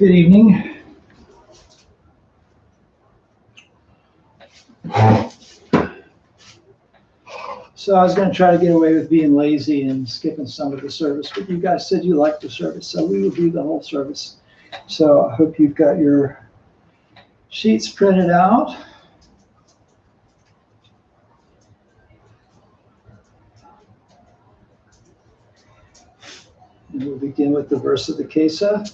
Good evening. So I was going to try to get away with being lazy and skipping some of the service, but you guys said you liked the service, so we will do the whole service. So I hope you've got your sheets printed out. And we'll begin with the verse of the Kesa.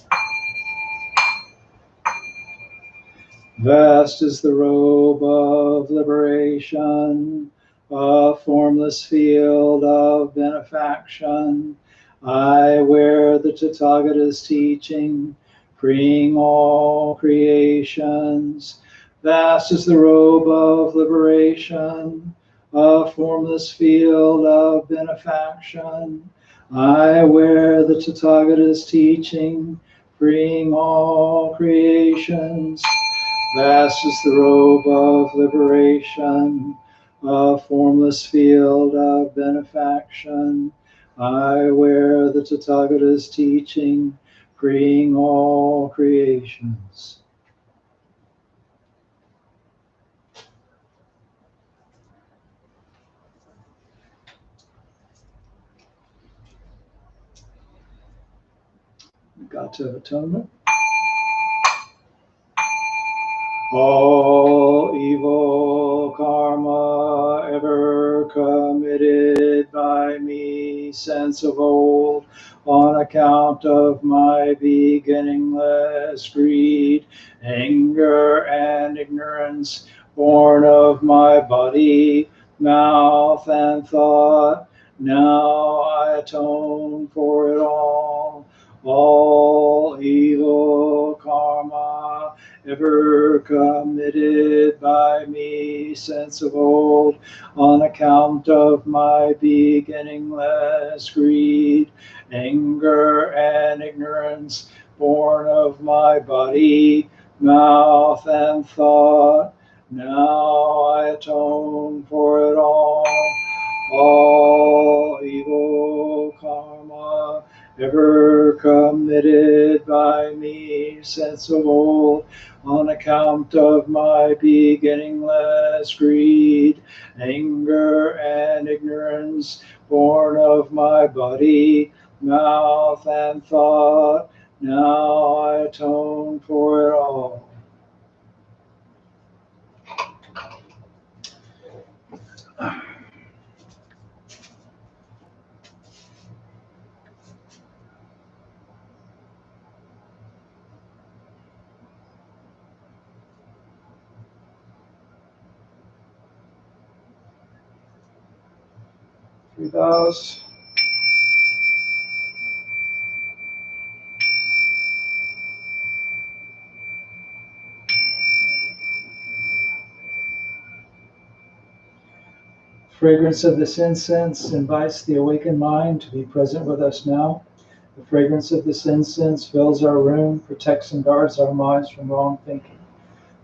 Vast is the robe of liberation, a formless field of benefaction. I wear the Tathagata's teaching, freeing all creations. Vast is the robe of liberation, a formless field of benefaction. I wear the Tathagata's teaching, freeing all creations. Vast is the robe of liberation, a formless field of benefaction. I wear the Tathagata's teaching, freeing all creations. Gata Atonement. All evil karma ever committed by me since of old, on account of my beginningless greed, anger, and ignorance, born of my body, mouth, and thought, now I atone for it all. All evil karma ever committed by me since of old, on account of my beginningless greed, anger, and ignorance, born of my body, mouth, and thought, now I atone for it all. All evil karma ever committed by me since of old, on account of my beginningless greed, anger, and ignorance, born of my body, mouth, and thought, now I atone for it all. Three bows. Fragrance of this incense invites the awakened mind to be present with us now. The fragrance of this incense fills our room, protects and guards our minds from wrong thinking.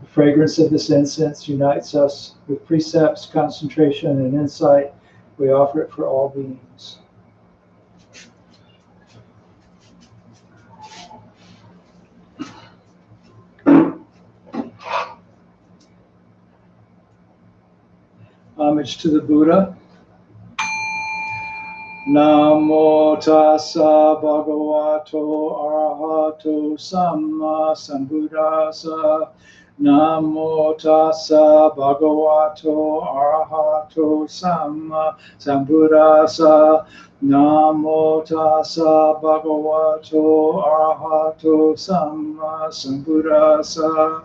The fragrance of this incense unites us with precepts, concentration, and insight. We offer it for all beings. Homage to the Buddha. Namo tassa bhagavato arahato samma sambuddhassa. Namo tassa bhagavato arahato samma sambuddhassa. Namo tassa bhagavato arahato samma sambuddhassa.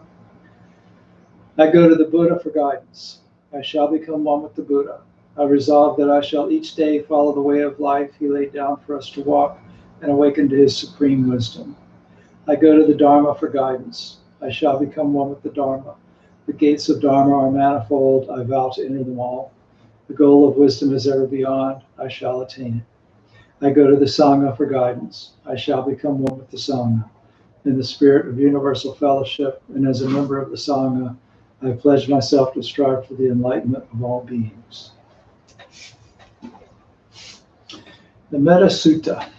I go to the Buddha for guidance. I shall become one with the Buddha. I resolve that I shall each day follow the way of life he laid down for us to walk and awaken to his supreme wisdom. I go to the Dharma for guidance. I shall become one with the Dharma. The gates of Dharma are manifold. I vow to enter them all. The goal of wisdom is ever beyond. I shall attain it. I go to the Sangha for guidance. I shall become one with the Sangha. In the spirit of universal fellowship and as a member of the Sangha, I pledge myself to strive for the enlightenment of all beings. The Metta Sutta.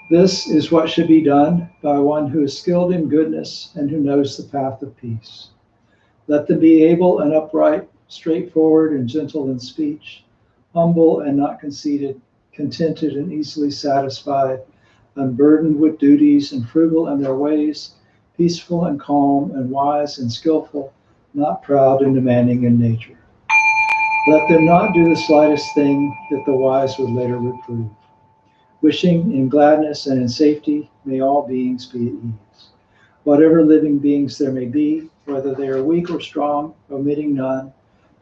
This is what should be done by one who is skilled in goodness and who knows the path of peace. Let them be able and upright, straightforward and gentle in speech, humble and not conceited, contented and easily satisfied, unburdened with duties and frugal in their ways, peaceful and calm and wise and skillful, not proud and demanding in nature. Let them not do the slightest thing that the wise would later reprove. Wishing in gladness and in safety, may all beings be at ease. Whatever living beings there may be, whether they are weak or strong, omitting none,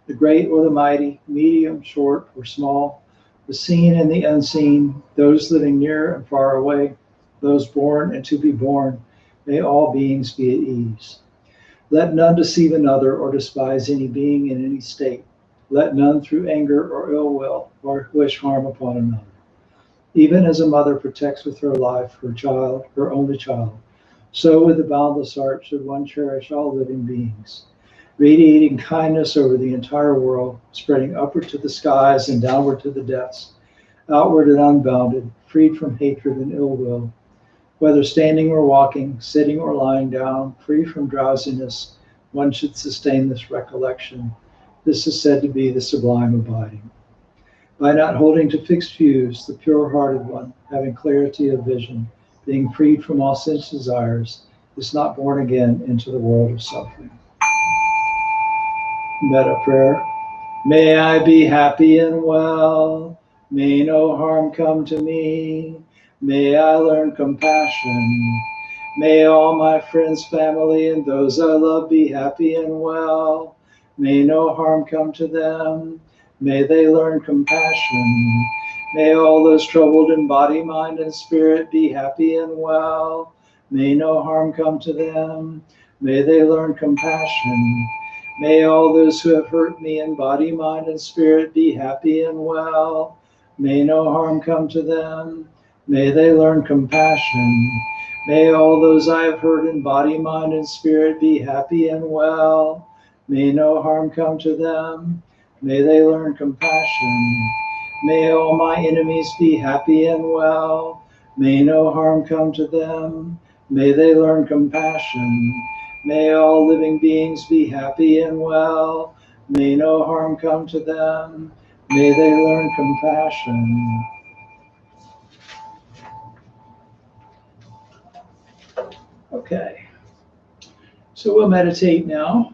the great or the mighty, medium, short, or small, the seen and the unseen, those living near and far away, those born and to be born, may all beings be at ease. Let none deceive another or despise any being in any state. Let none through anger or ill will or wish harm upon another. Even as a mother protects with her life her child, her only child, so with a boundless heart should one cherish all living beings, radiating kindness over the entire world, spreading upward to the skies and downward to the depths, outward and unbounded, freed from hatred and ill will. Whether standing or walking, sitting or lying down, free from drowsiness, one should sustain this recollection. This is said to be the sublime abiding. By not holding to fixed views, the pure-hearted one, having clarity of vision, being freed from all sense desires, is not born again into the world of suffering. Metta prayer. May I be happy and well. May no harm come to me. May I learn compassion. May all my friends, family, and those I love be happy and well. May no harm come to them. May they learn compassion. May all those troubled in body, mind, and spirit be happy and well. May no harm come to them. May they learn compassion. May all those who have hurt me in body, mind, and spirit be happy and well. May no harm come to them. May they learn compassion. May all those I have hurt in body, mind, and spirit be happy and well. May no harm come to them. May they learn compassion. May all my enemies be happy and well. May no harm come to them. May they learn compassion. May all living beings be happy and well. May no harm come to them. May they learn compassion. Okay, so we'll meditate now.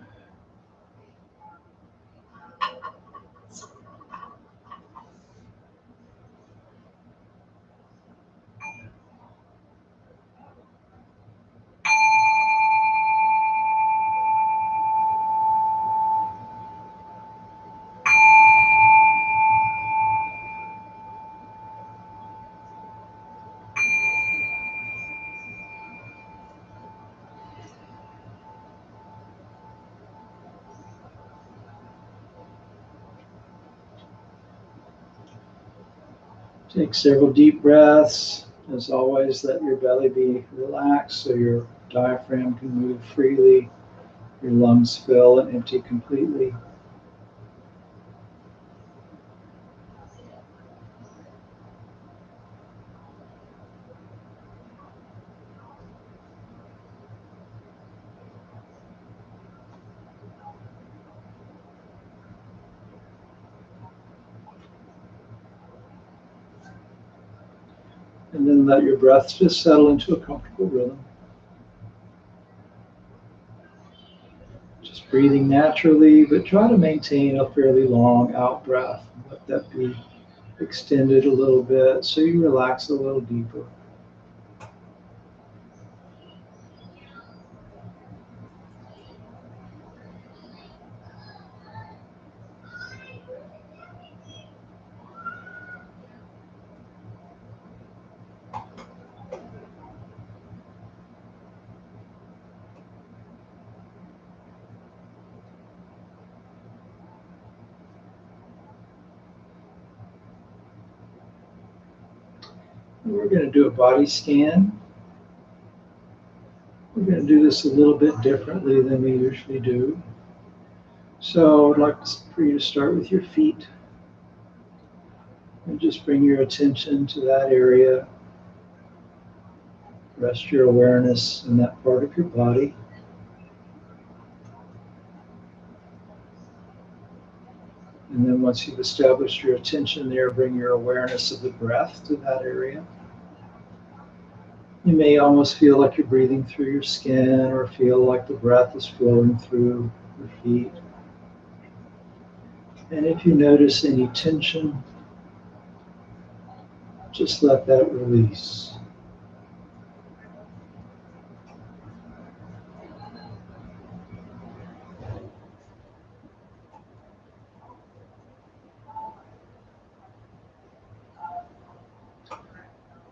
Take several deep breaths. As always, let your belly be relaxed so your diaphragm can move freely, your lungs fill and empty completely. And then let your breath just settle into a comfortable rhythm. Just breathing naturally, but try to maintain a fairly long out breath. Let that be extended a little bit so you relax a little deeper. We're going to do a body scan. We're going to do this a little bit differently than we usually do. So I'd like for you to start with your feet and just bring your attention to that area. Rest your awareness in that part of your body. And then once you've established your attention there, bring your awareness of the breath to that area. You may almost feel like you're breathing through your skin or feel like the breath is flowing through your feet. And if you notice any tension, just let that release.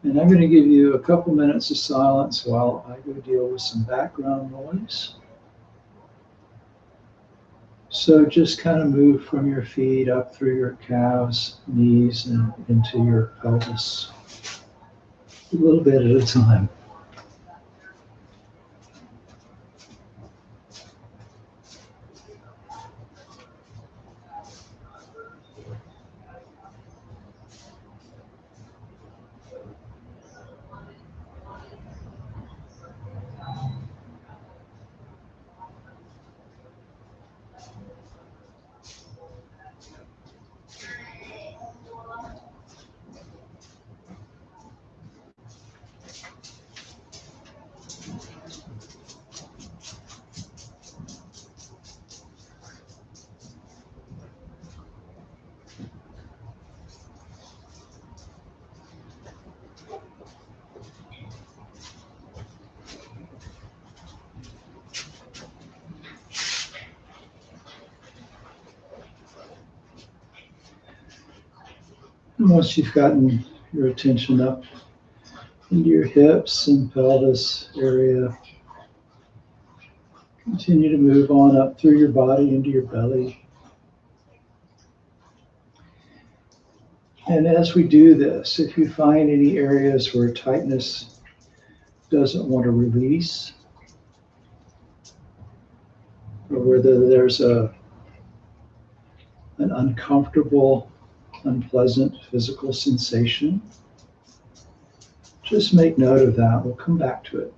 And I'm going to give you a couple minutes of silence while I go deal with some background noise. So just kind of move from your feet up through your calves, knees, and into your pelvis, a little bit at a time. And once you've gotten your attention up into your hips and pelvis area, continue to move on up through your body into your belly. And as we do this, if you find any areas where tightness doesn't want to release, or whether there's an uncomfortable, unpleasant physical sensation, just make note of that. We'll come back to it.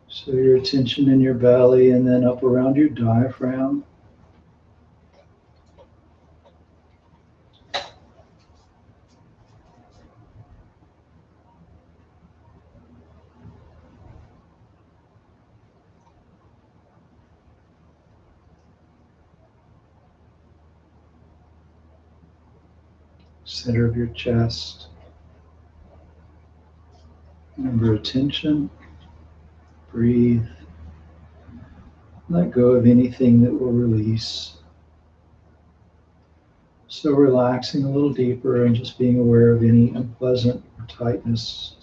So your attention in your belly and then up around your diaphragm. Center of your chest. Remember attention. Breathe. Let go of anything that will release. So relaxing a little deeper and just being aware of any unpleasant or tightness.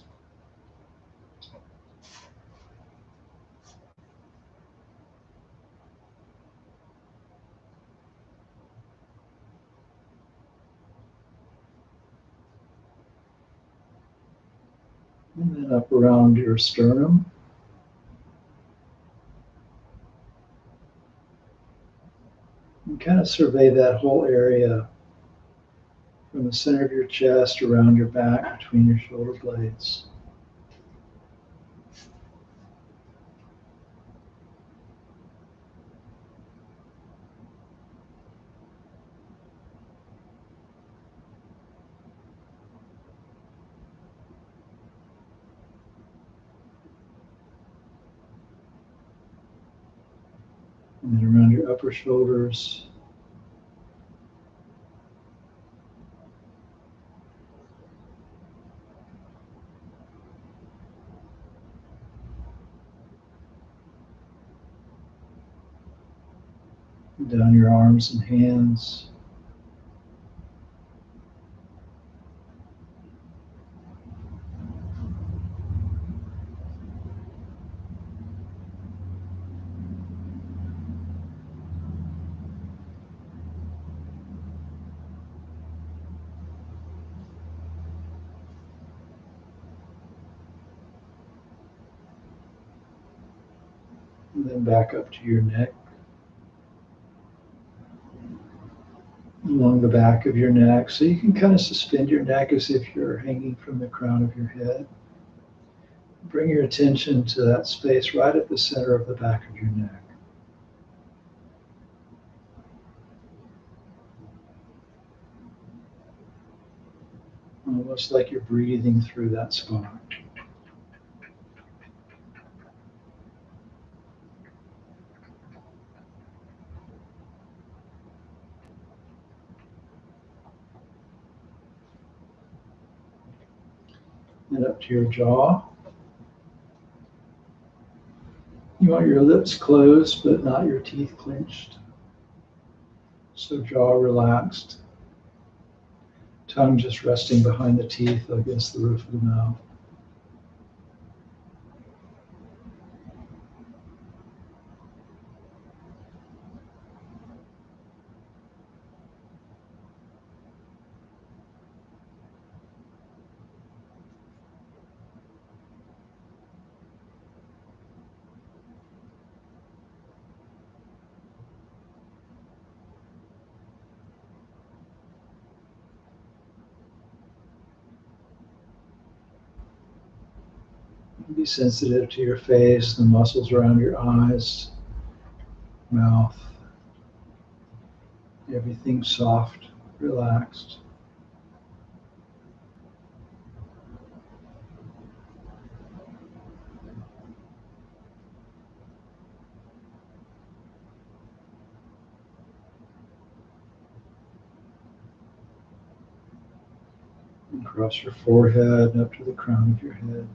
And then up around your sternum. And kind of survey that whole area from the center of your chest around your back between your shoulder blades. And then around your upper shoulders. Down your arms and hands. And then back up to your neck, along the back of your neck. So you can kind of suspend your neck as if you're hanging from the crown of your head. Bring your attention to that space right at the center of the back of your neck. Almost like you're breathing through that spot. And up to your jaw. You want your lips closed, but not your teeth clenched. So jaw relaxed. Tongue just resting behind the teeth against the roof of the mouth. Be sensitive to your face, the muscles around your eyes, mouth. Everything soft, relaxed. And across your forehead and up to the crown of your head.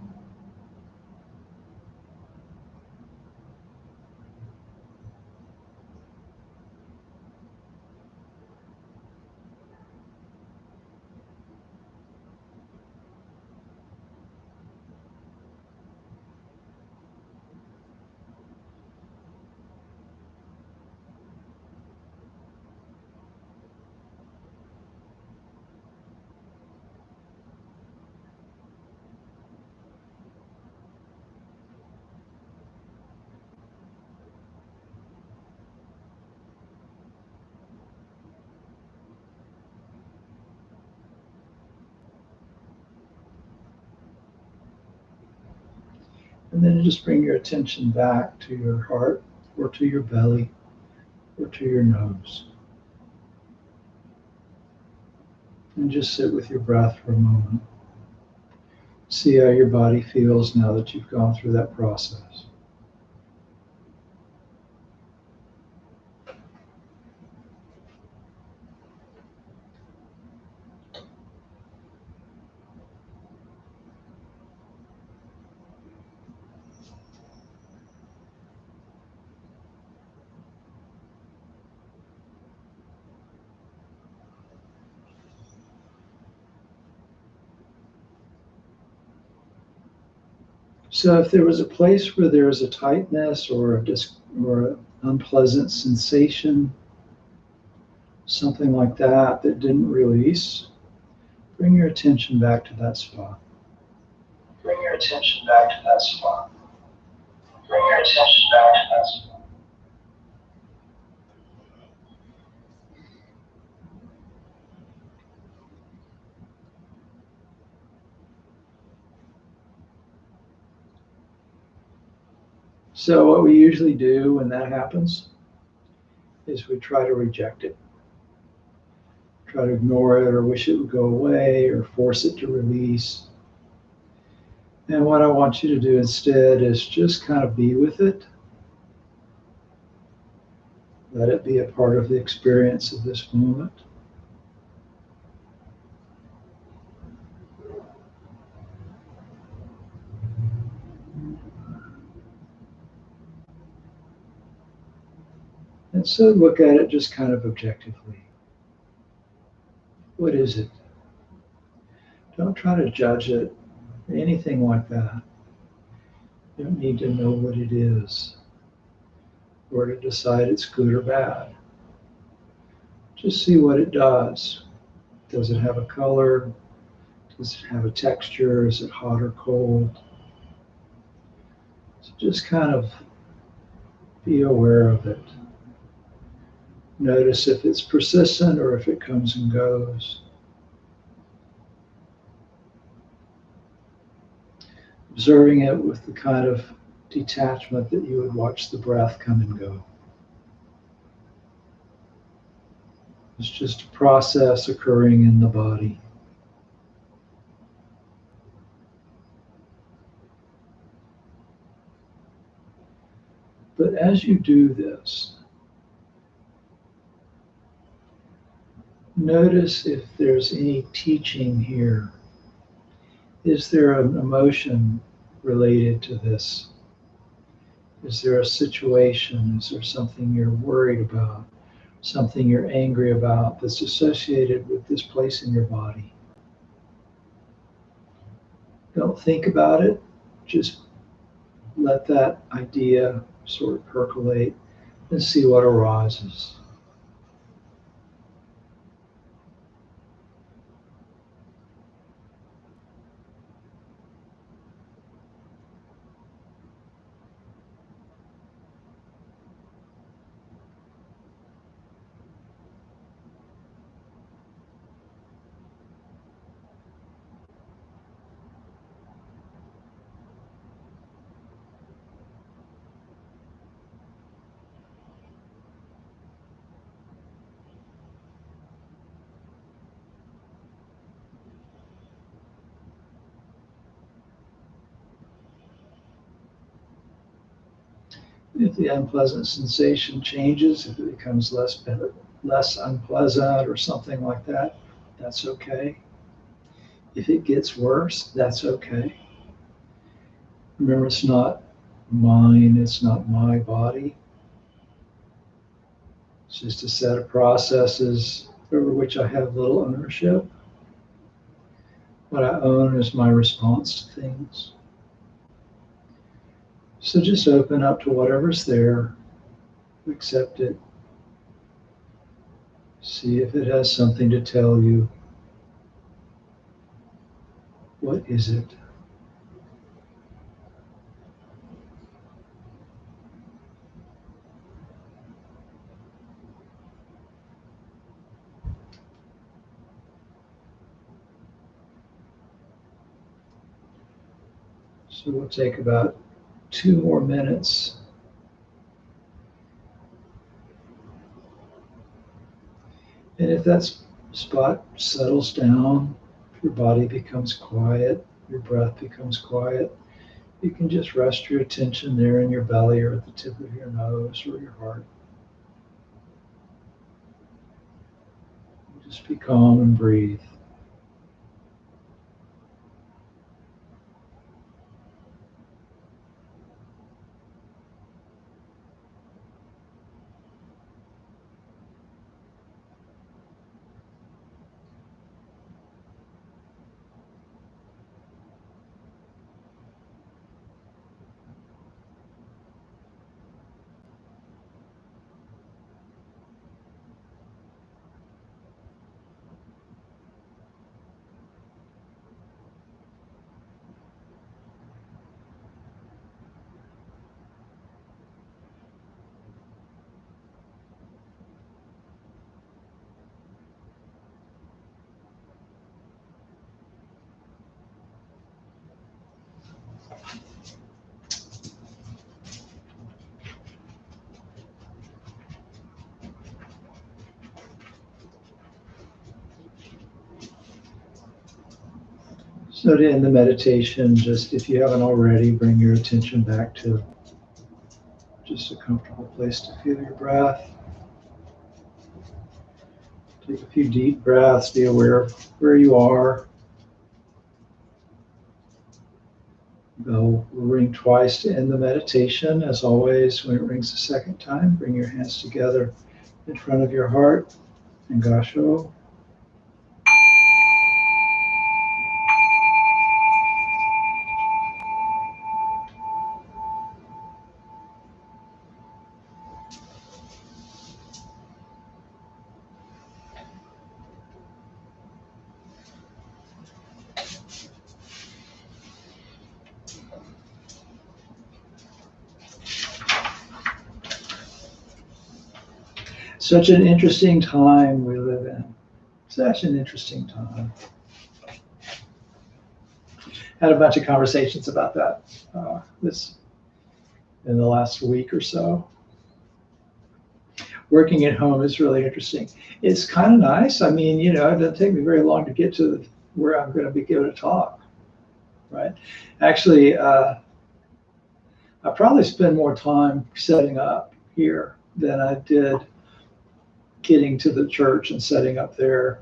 And then just bring your attention back to your heart or to your belly or to your nose. And just sit with your breath for a moment. See how your body feels now that you've gone through that process. So if there was a place where there was a tightness or or an unpleasant sensation, something like that that didn't release, bring your attention back to that spot. Bring your attention back to that spot. Bring your attention back to that spot. So what we usually do when that happens is we try to reject it. Try to ignore it or wish it would go away or force it to release. And what I want you to do instead is just kind of be with it. Let it be a part of the experience of this moment. And so look at it just kind of objectively. What is it? Don't try to judge it or anything like that. You don't need to know what it is or to decide it's good or bad. Just see what it does. Does it have a color? Does it have a texture? Is it hot or cold? So just kind of Be aware of it. Notice if it's persistent or if it comes and goes. Observing it with the kind of detachment that you would watch the breath come and go. It's just a process occurring in the body. But as you do this, notice if there's any teaching here. Is there an emotion related to this? Is there a situation? Is there something you're worried about? Something you're angry about that's associated with this place in your body? Don't think about it. Just let that idea sort of percolate and see what arises. If the unpleasant sensation changes, if it becomes less unpleasant or something like that, that's okay. If it gets worse, that's okay. Remember, it's not mine, it's not my body. It's just a set of processes over which I have little ownership. What I own is my response to things. So just open up to whatever's there, accept it, see if it has something to tell you. What is it? So we'll take about 2 more minutes. And if that spot settles down, your body becomes quiet, your breath becomes quiet, you can just rest your attention there in your belly or at the tip of your nose or your heart. Just be calm and breathe. So to end the meditation, just if you haven't already, bring your attention back to just a comfortable place to feel your breath. Take a few deep breaths, be aware of where you are. Bell will ring twice to end the meditation. As always, when it rings the second time, bring your hands together in front of your heart and Gasho. Such an interesting time we live in. Such an interesting time. Had a bunch of conversations about that this in the last week or so. Working at home is really interesting. It's kind of nice. I mean, it doesn't take me very long to get to where I'm going to be giving a talk, right? Actually, I probably spend more time setting up here than I did getting to the church and setting up there,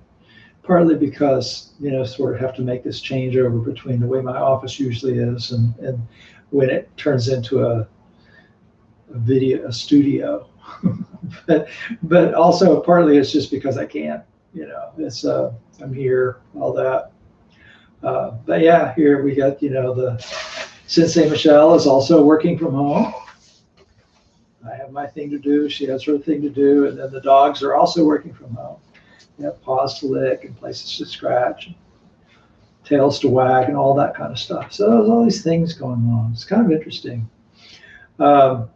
partly because, sort of have to make this changeover between the way my office usually is and when it turns into a studio. but also partly it's just because I can't, it's I'm here, all that. But yeah, here we got, the Sensei Michelle is also working from home. I have my thing to do, she has her thing to do, and then the dogs are also working from home. They have paws to lick and places to scratch, and tails to wag, and all that kind of stuff. So there's all these things going on. It's kind of interesting. And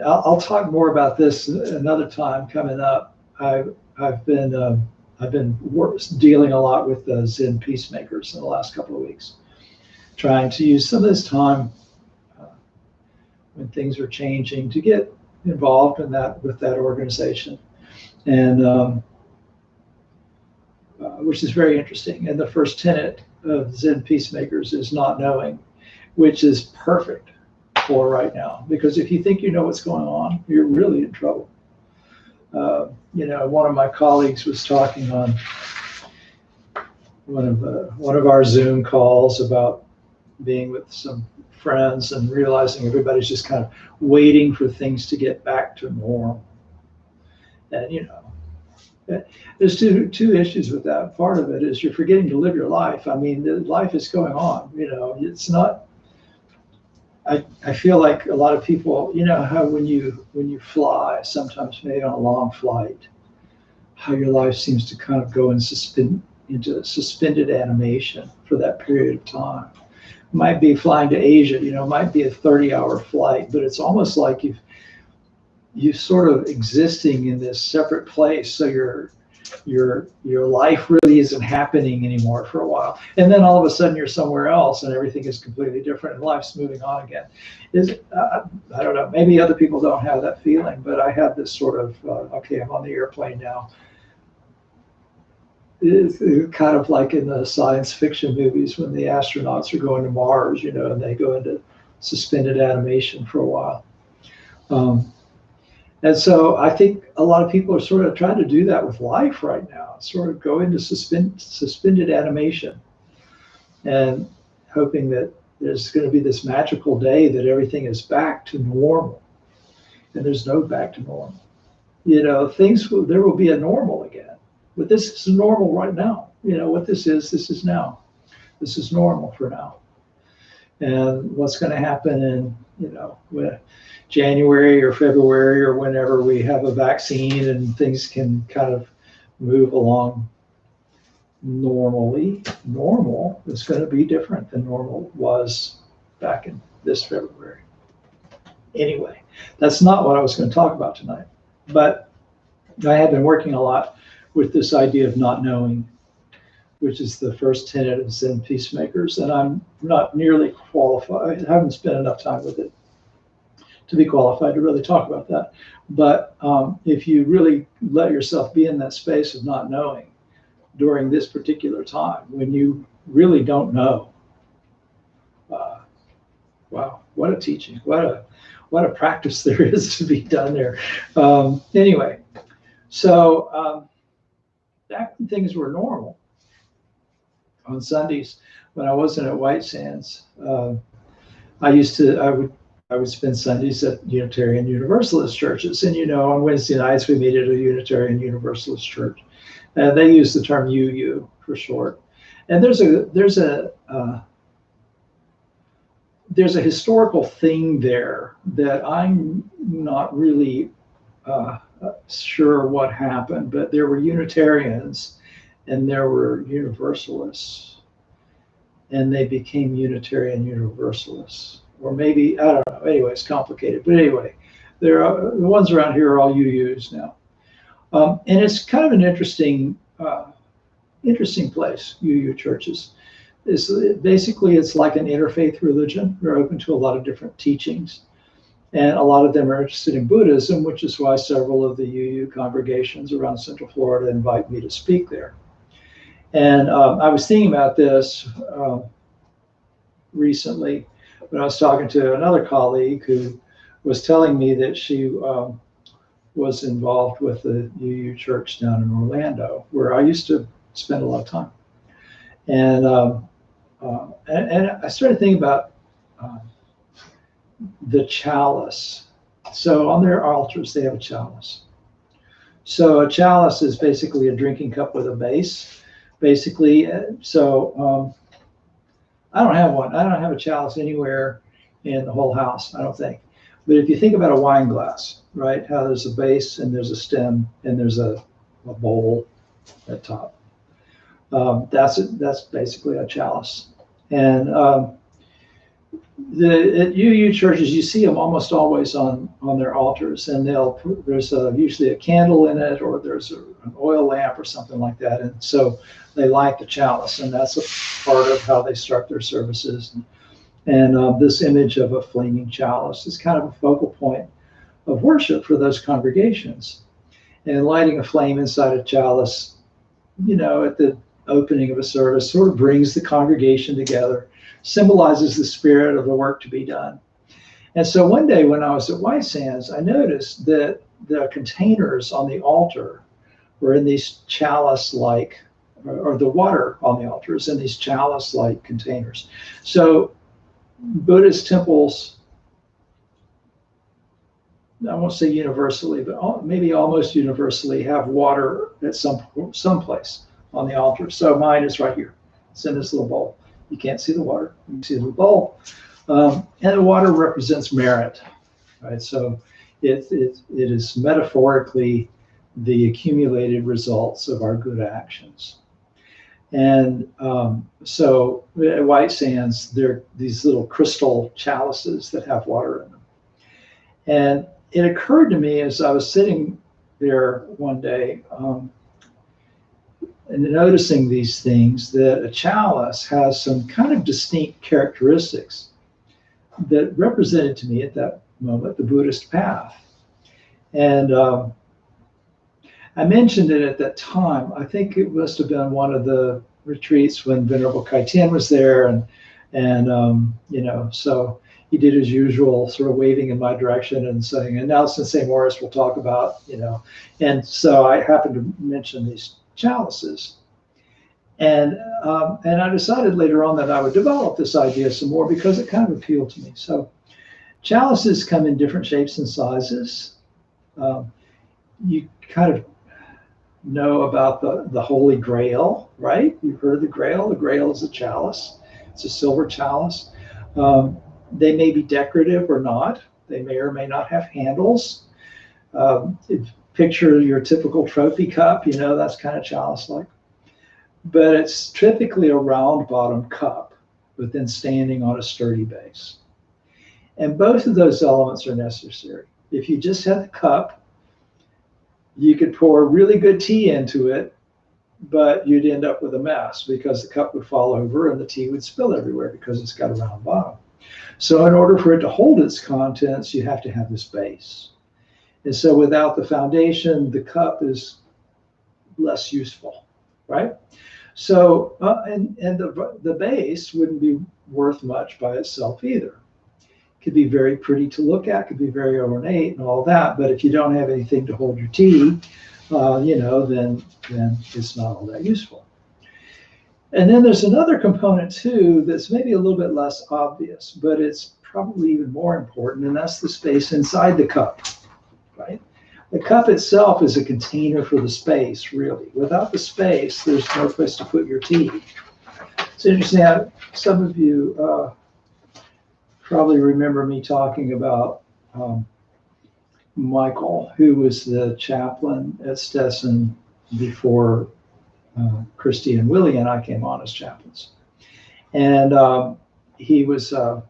I'll talk more about this another time coming up. I've been dealing a lot with the Zen peacemakers in the last couple of weeks, trying to use some of this time when things are changing to get involved in that with that organization, and which is very interesting. And the first tenet of Zen peacemakers is not knowing, which is perfect for right now, because if you think you know what's going on, you're really in trouble. One of my colleagues was talking on one of our Zoom calls about being with some friends and realizing everybody's just kind of waiting for things to get back to normal. And there's two issues with that. Part of it is you're forgetting to live your life. I mean, life is going on. It's not. I feel like a lot of people, how when you fly, sometimes maybe on a long flight, how your life seems to kind of go into suspended animation for that period of time. It might be flying to Asia, it might be a 30-hour flight, but it's almost like you sort of existing in this separate place. So your life really isn't happening anymore for a while, and then all of a sudden you're somewhere else and everything is completely different and life's moving on again. I don't know, maybe other people don't have that feeling, but I have this sort of okay, I'm on the airplane now. It's kind of like in the science fiction movies when the astronauts are going to Mars, and they go into suspended animation for a while. And so I think a lot of people are sort of trying to do that with life right now, sort of go into suspended animation and hoping that there's going to be this magical day that everything is back to normal. And there's no back to normal. There will be a normal again. But this is normal right now. What this is now. This is normal for now. And what's going to happen in, January or February or whenever we have a vaccine and things can kind of move along normally, normal is going to be different than normal was back in this February. Anyway, that's not what I was going to talk about tonight, but I have been working a lot with this idea of not knowing, which is the first tenet of Zen peacemakers, and I'm not nearly qualified. I haven't spent enough time with it to be qualified to really talk about that. But if you really let yourself be in that space of not knowing during this particular time, when you really don't know, wow, what a teaching, what a practice there is to be done there. Anyway, so back when things were normal, on Sundays when I wasn't at White Sands, I would spend Sundays at Unitarian Universalist churches. And, on Wednesday nights, we meet at a Unitarian Universalist church. And they use the term UU for short. And there's a historical thing there that I'm not really sure what happened, but there were Unitarians and there were Universalists, and they became Unitarian Universalists. Or maybe, I don't know, anyway, it's complicated. But anyway, The ones around here are all UUs now. And it's kind of an interesting place, UU churches. Basically, it's like an interfaith religion. They're open to a lot of different teachings. And a lot of them are interested in Buddhism, which is why several of the UU congregations around Central Florida invite me to speak there. And I was thinking about this recently when I was talking to another colleague who was telling me that she was involved with the UU church down in Orlando, where I used to spend a lot of time. And I started thinking about the chalice. So on their altars, they have a chalice. So a chalice is basically a drinking cup with a base. Basically, so I don't have one. I don't have a chalice anywhere in the whole house, I don't think. But if you think about a wine glass, right, how there's a base and there's a stem and there's a bowl at top. That's basically a chalice. And at UU churches, you see them almost always on their altars, and there's usually a candle in it, or there's an oil lamp or something like that. And so they light the chalice, and that's a part of how they start their services. And this image of a flaming chalice is kind of a focal point of worship for those congregations. And lighting a flame inside a chalice, you know, at the opening of a service sort of brings the congregation together, symbolizes the spirit of the work to be done. And so one day when I was at White Sands, I noticed that the containers on the altar were in these chalice-like, or the water on the altar is in these chalice-like containers. So Buddhist temples, I won't say universally, but maybe almost universally have water at some place on the altar. So mine is right here. It's in this little bowl. You can't see the water. You can see the bowl. And the water represents merit, right? So it is metaphorically the accumulated results of our good actions. And so at White Sands, there are these little crystal chalices that have water in them. And it occurred to me as I was sitting there one day, and noticing these things, that a chalice has some kind of distinct characteristics that represented to me at that moment the Buddhist path. And I mentioned it at that time. I think it must have been one of the retreats when Venerable Kai Tian was there, and you know, so he did his usual sort of waving in my direction and saying, and now since St. Maurice we'll talk about, you know, and so I happened to mention these chalices. And I decided later on that I would develop this idea some more because it kind of appealed to me. So chalices come in different shapes and sizes. You kind of know about the Holy Grail, right? You've heard of the Grail. The Grail is a chalice. It's a silver chalice. They may be decorative or not. They may or may not have handles. Picture your typical trophy cup, you know, that's kind of chalice-like. But it's typically a round bottom cup, but then standing on a sturdy base. And both of those elements are necessary. If you just had the cup, you could pour really good tea into it, but you'd end up with a mess because the cup would fall over and the tea would spill everywhere because it's got a round bottom. So in order for it to hold its contents, you have to have this base. And so without the foundation, the cup is less useful, right? So, and the base wouldn't be worth much by itself either. It could be very pretty to look at, could be very ornate and all that, but if you don't have anything to hold your tea, you know, then it's not all that useful. And then there's another component too that's maybe a little bit less obvious, but it's probably even more important, and that's the space inside the cup. Right? The cup itself is a container for the space, really. Without the space, there's no place to put your tea. It's interesting how some of you probably remember me talking about Michael, who was the chaplain at Stetson before Christy and Willie and I came on as chaplains. And he was a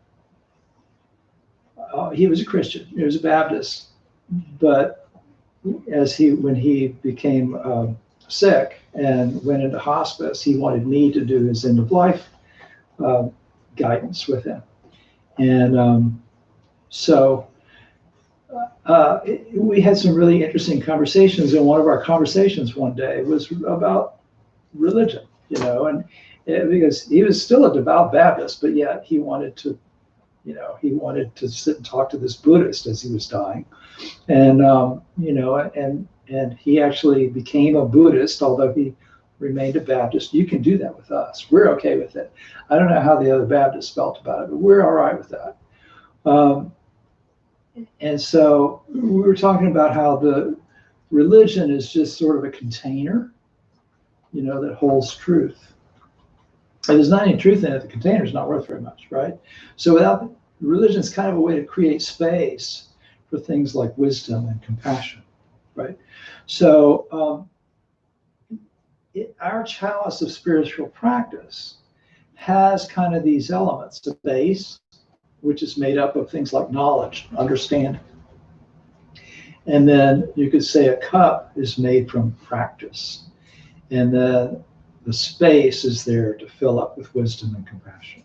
Christian. He was a Baptist. but when he became sick and went into hospice, he wanted me to do his end of life guidance with him. And so we had some really interesting conversations, and one of our conversations one day was about religion, and because he was still a devout Baptist, but yet he wanted to sit and talk to this Buddhist as he was dying. And and he actually became a Buddhist, although he remained a Baptist. You can do that with us. We're okay with it. I don't know how the other Baptists felt about it, but we're all right with that. And so we were talking about how the religion is just sort of a container, that holds truth. And there's not any truth in it. The container is not worth very much, right? So without religion, is kind of a way to create space for things like wisdom and compassion, right? So our chalice of spiritual practice has kind of these elements: a base, which is made up of things like knowledge, understanding. And then you could say a cup is made from practice. And then the space is there to fill up with wisdom and compassion.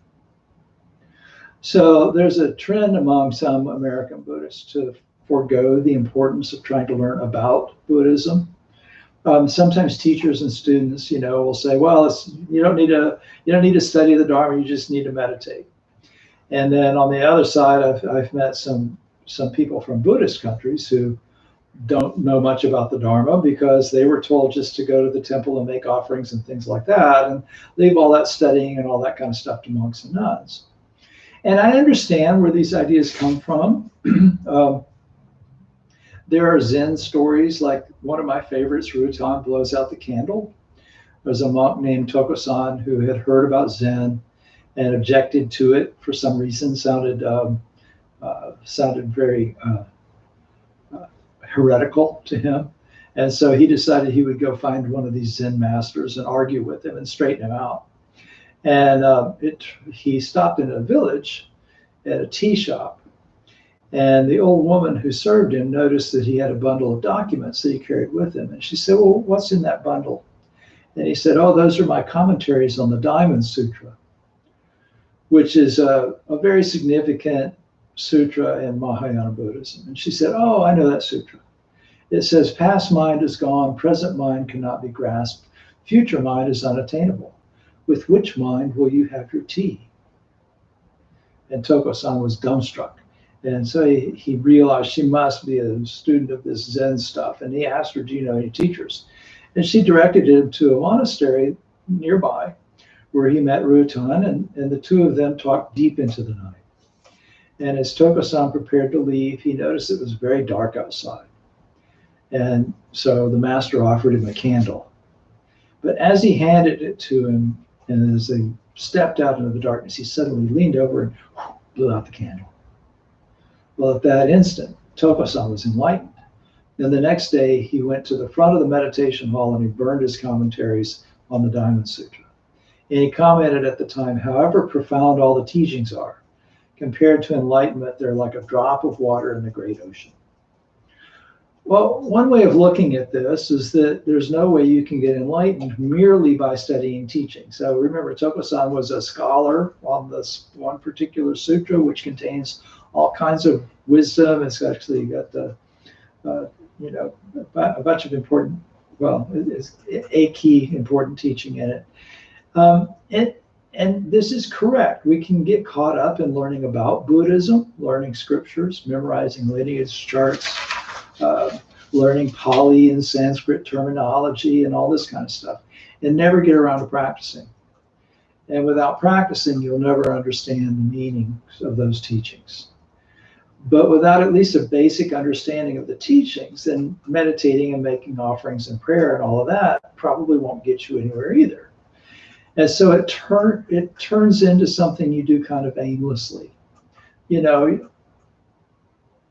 So there's a trend among some American Buddhists to forego the importance of trying to learn about Buddhism. Sometimes teachers and students, will say, well, you don't need to study the Dharma, you just need to meditate. And then on the other side, I've met some people from Buddhist countries who don't know much about the Dharma because they were told just to go to the temple and make offerings and things like that, and leave all that studying and all that kind of stuff to monks and nuns. And I understand where these ideas come from. There are Zen stories, like one of my favorites, Rutan blows out the candle. There's a monk named Tokosan who had heard about Zen and objected to it for some reason. Sounded very heretical to him. And so he decided he would go find one of these Zen masters and argue with him and straighten him out. And he stopped in a village at a tea shop. And the old woman who served him noticed that he had a bundle of documents that he carried with him. And she said, well, what's in that bundle? And he said, oh, those are my commentaries on the Diamond Sutra, which is a very significant sutra in Mahayana Buddhism. And she said, oh, I know that sutra. It says, past mind is gone, present mind cannot be grasped, future mind is unattainable. With which mind will you have your tea? And Tokosan was dumbstruck. And so he realized she must be a student of this Zen stuff. And he asked her, do you know any teachers? And she directed him to a monastery nearby where he met Rutan, and the two of them talked deep into the night. And as Tokosan prepared to leave, he noticed it was very dark outside. And so the master offered him a candle. But as he handed it to him, and as they stepped out into the darkness, he suddenly leaned over and blew out the candle. Well, at that instant, Tokosan was enlightened. And the next day, he went to the front of the meditation hall and he burned his commentaries on the Diamond Sutra. And he commented at the time, however profound all the teachings are, compared to enlightenment, they're like a drop of water in the great ocean. Well, one way of looking at this is that there's no way you can get enlightened merely by studying teaching. So remember, Tokosan was a scholar on this one particular sutra, which contains all kinds of wisdom. It's actually got the, a bunch of important, it's a key important teaching in it. And this is correct. We can get caught up in learning about Buddhism, learning scriptures, memorizing lineage charts, learning Pali and Sanskrit terminology and all this kind of stuff, and never get around to practicing. And without practicing, you'll never understand the meaning of those teachings. But without at least a basic understanding of the teachings, then meditating and making offerings and prayer and all of that probably won't get you anywhere either. And so it turns into something you do kind of aimlessly.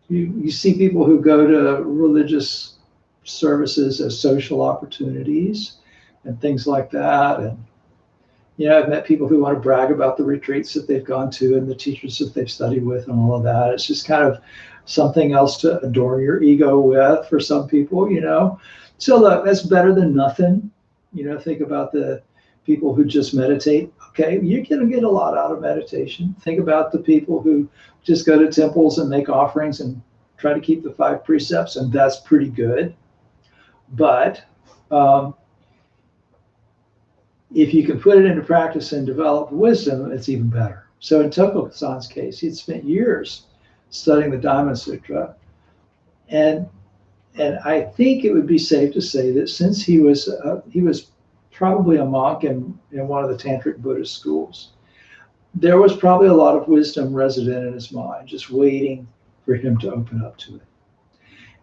You see people who go to religious services as social opportunities and things like that. And, I've met people who want to brag about the retreats that they've gone to and the teachers that they've studied with and all of that. It's just kind of something else to adorn your ego with for some people, So look, that's better than nothing. Think about the people who just meditate. Okay, you're going to get a lot out of meditation. Think about the people who just go to temples and make offerings and try to keep the 5 precepts, and that's pretty good. But if you can put it into practice and develop wisdom, it's even better. So in Tokusan's case, he'd spent years studying the Dhamma Sutra, and I think it would be safe to say that since he was probably a monk in one of the Tantric Buddhist schools, there was probably a lot of wisdom resident in his mind, just waiting for him to open up to it.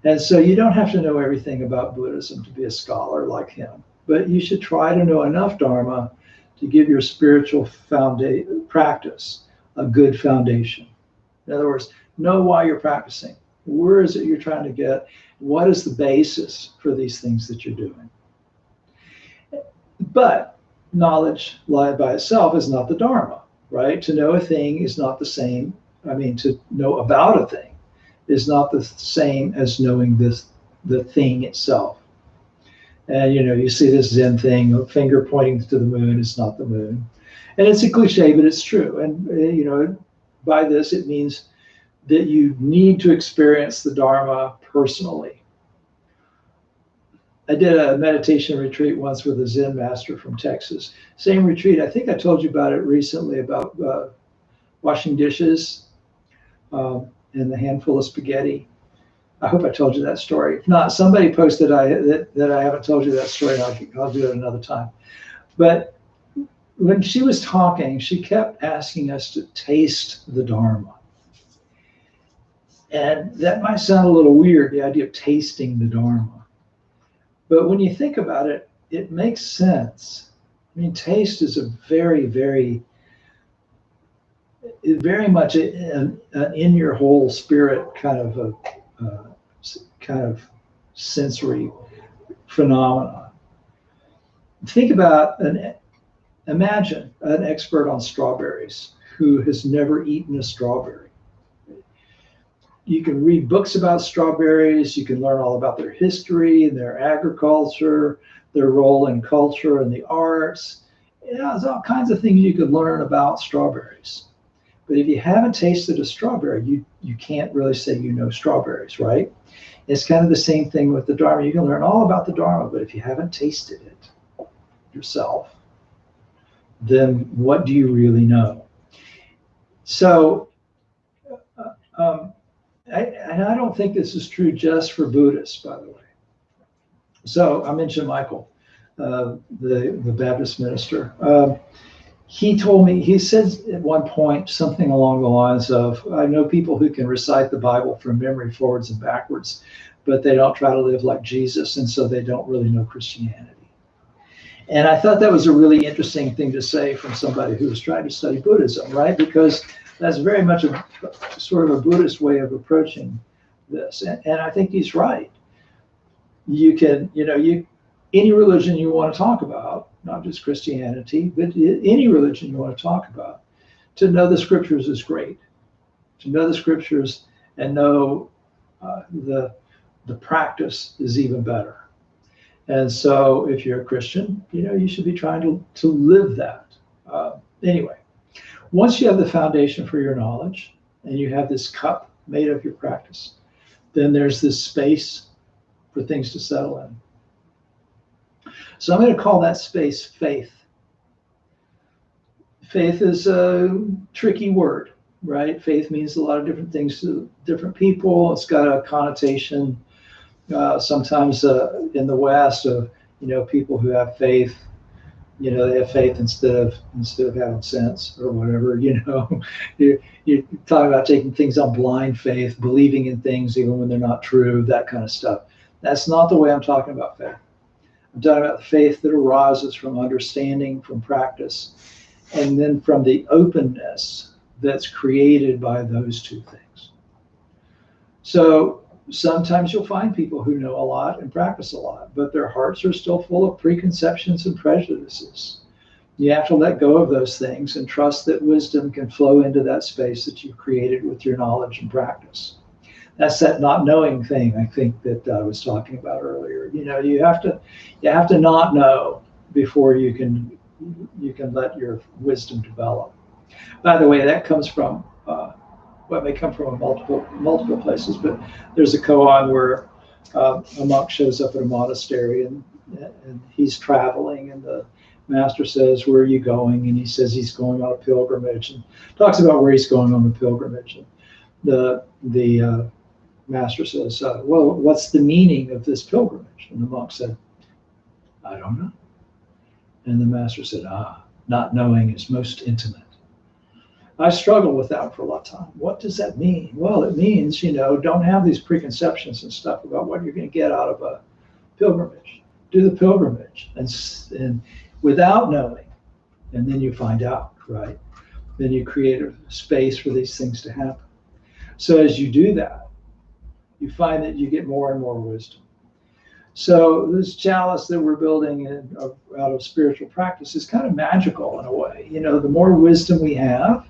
And so you don't have to know everything about Buddhism to be a scholar like him, but you should try to know enough Dharma to give your spiritual practice a good foundation. In other words, know why you're practicing. Where is it you're trying to get? What is the basis for these things that you're doing? But knowledge by itself is not the Dharma, right? To know a thing is not the same. To know about a thing is not the same as knowing the thing itself. And you see this Zen thing, a finger pointing to the moon is not the moon. And it's a cliche, but it's true. And by this it means that you need to experience the Dharma personally. I did a meditation retreat once with a Zen master from Texas. Same retreat. I think I told you about it recently, about washing dishes and the handful of spaghetti. I hope I told you that story. If not, somebody posted that I haven't told you that story, and I'll do it another time. But when she was talking, she kept asking us to taste the Dharma. And that might sound a little weird, the idea of tasting the Dharma. But when you think about it, it makes sense. Taste is a very, very, very much an in your whole spirit kind of sensory phenomena. Think about imagine an expert on strawberries who has never eaten a strawberry. You can read books about strawberries. You can learn all about their history and their agriculture, their role in culture and the arts. There's all kinds of things you could learn about strawberries. But if you haven't tasted a strawberry, you can't really say you know strawberries, right? It's kind of the same thing with the Dharma. You can learn all about the Dharma, but if you haven't tasted it yourself, then what do you really know? So, I don't think this is true just for Buddhists, by the way. So I mentioned Michael, the Baptist minister. He told me, he said at one point something along the lines of, I know people who can recite the Bible from memory forwards and backwards, but they don't try to live like Jesus, and so they don't really know Christianity. And I thought that was a really interesting thing to say from somebody who was trying to study Buddhism, right? Because that's very much a sort of a Buddhist way of approaching this. And I think he's right. You can, any religion you want to talk about, not just Christianity, but any religion you want to talk about, to know the scriptures is great. To know the scriptures and know the practice is even better. And so if you're a Christian, you should be trying to live that. Anyway. Once you have the foundation for your knowledge and you have this cup made of your practice, then there's this space for things to settle in. So I'm going to call that space faith. Faith is a tricky word, right? Faith means a lot of different things to different people. It's got a connotation sometimes in the West of, people who have faith. They have faith instead of having sense or whatever. You're talking about taking things on blind faith, believing in things even when they're not true, that kind of stuff. That's not the way I'm talking about faith. I'm talking about the faith that arises from understanding, from practice, and then from the openness that's created by those two things. So sometimes you'll find people who know a lot and practice a lot, but their hearts are still full of preconceptions and prejudices. You have to let go of those things and trust that wisdom can flow into that space that you've created with your knowledge and practice. That's that not knowing thing, I think, that I was talking about earlier. You have to not know before you can let your wisdom develop. By the way, that comes from well, it may come from multiple places, but there's a koan where a monk shows up at a monastery and he's traveling, and the master says, "Where are you going?" And he says he's going on a pilgrimage, and talks about where he's going on the pilgrimage. And the master says, "Well, what's the meaning of this pilgrimage?" And the monk said, "I don't know." And the master said, "Not knowing is most intimate." I struggled with that for a lot of time. What does that mean? Well, it means, don't have these preconceptions and stuff about what you're going to get out of a pilgrimage. Do the pilgrimage and without knowing, and then you find out, right? Then you create a space for these things to happen. So as you do that, you find that you get more and more wisdom. So this chalice that we're building out of spiritual practice is kind of magical in a way. The more wisdom we have,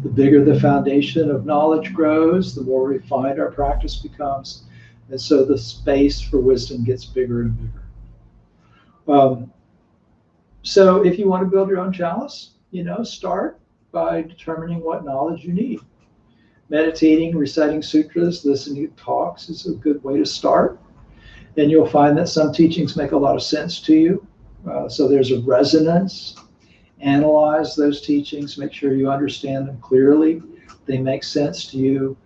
the bigger the foundation of knowledge grows, the more refined our practice becomes. And so the space for wisdom gets bigger and bigger. So if you want to build your own chalice, start by determining what knowledge you need. Meditating, reciting sutras, listening to talks is a good way to start. And you'll find that some teachings make a lot of sense to you. So there's a resonance. Analyze those teachings, make sure you understand them clearly, they make sense to you,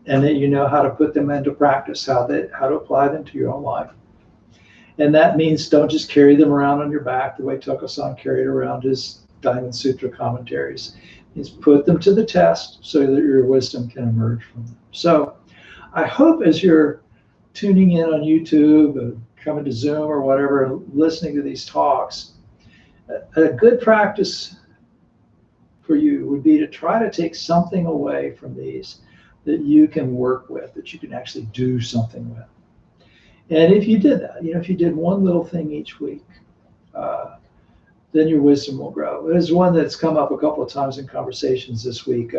and that you know how to put them into practice, how to apply them to your own life. And that means don't just carry them around on your back the way Tokusan carried around his Diamond Sutra commentaries. Is put them to the test so that your wisdom can emerge from them. So I hope as you're tuning in on YouTube or coming to Zoom or whatever, and listening to these talks, a good practice for you would be to try to take something away from these that you can work with, that you can actually do something with. And if you did that, if you did one little thing each week, then your wisdom will grow. There's one that's come up a couple of times in conversations this week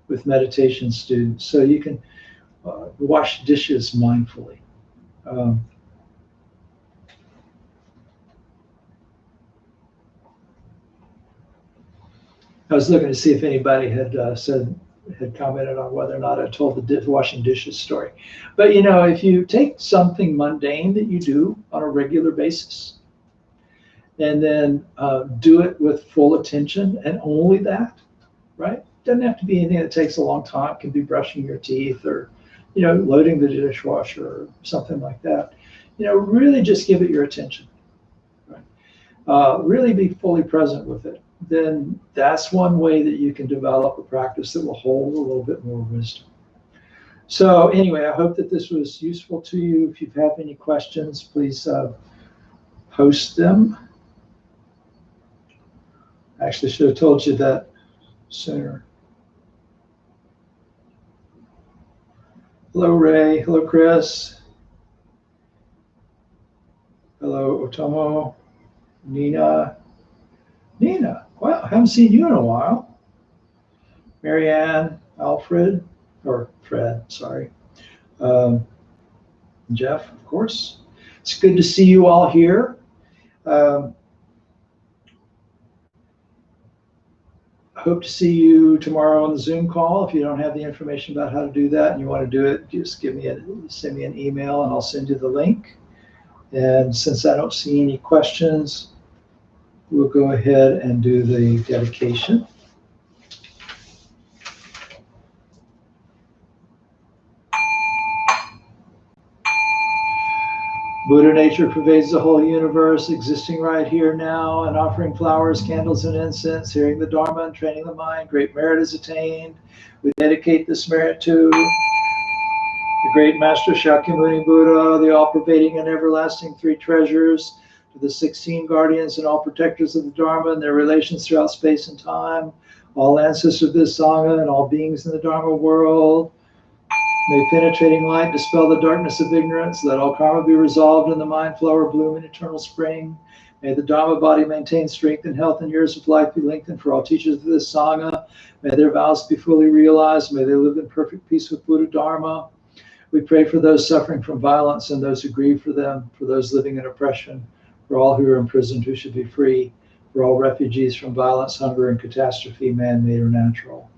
with meditation students. So you can wash dishes mindfully. I was looking to see if anybody had commented on whether or not I told the washing dishes story. But if you take something mundane that you do on a regular basis, and then do it with full attention and only that, right? Doesn't have to be anything that takes a long time. It can be brushing your teeth or, loading the dishwasher or something like that. Really just give it your attention, right? Really be fully present with it. Then that's one way that you can develop a practice that will hold a little bit more wisdom. So anyway, I hope that this was useful to you. If you have any questions, please post them. I actually should have told you that sooner. Hello, Ray. Hello, Chris. Hello, Otomo. Nina. Wow, I haven't seen you in a while. Marianne, Alfred, or Fred, sorry. Jeff, of course. It's good to see you all here. I hope to see you tomorrow on the Zoom call. If you don't have the information about how to do that and you want to do it, just send me an email and I'll send you the link. And since I don't see any questions, we'll go ahead and do the dedication. Buddha nature pervades the whole universe, existing right here now, and offering flowers, candles, and incense, hearing the Dharma and training the mind. Great merit is attained. We dedicate this merit to the great Master Shakyamuni Buddha, the all-pervading and everlasting three treasures, to the 16 guardians and all protectors of the Dharma and their relations throughout space and time, all ancestors of this Sangha and all beings in the Dharma world. May penetrating light dispel the darkness of ignorance. Let all karma be resolved in the mind flower bloom in eternal spring. May the Dharma body maintain strength and health and years of life be lengthened for all teachers of this Sangha. May their vows be fully realized. May they live in perfect peace with Buddha Dharma. We pray for those suffering from violence and those who grieve for them, for those living in oppression, for all who are imprisoned who should be free, for all refugees from violence, hunger, and catastrophe, man-made or natural.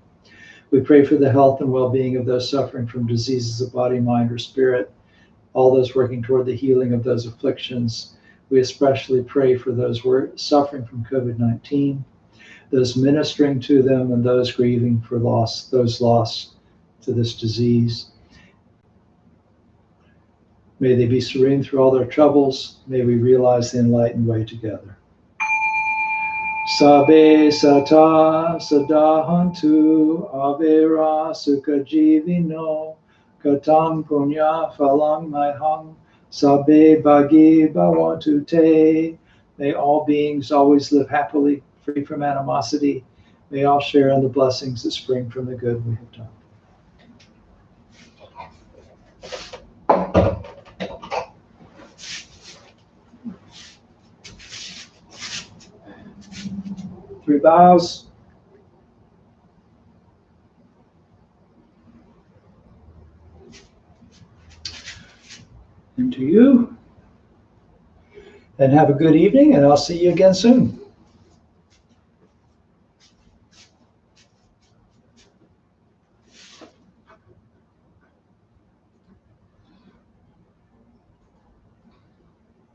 We pray for the health and well-being of those suffering from diseases of body, mind, or spirit, all those working toward the healing of those afflictions. We especially pray for those suffering from COVID-19, those ministering to them, and those grieving for those lost to this disease. May they be serene through all their troubles. May we realize the enlightened way together. Sabe sata sadahantu avera sukha jivino katam punya phalang maihang sabe bhagi bhavantu te. May all beings always live happily, free from animosity. May all share in the blessings that spring from the good we have done. Three bows. And to you. And have a good evening, and I'll see you again soon.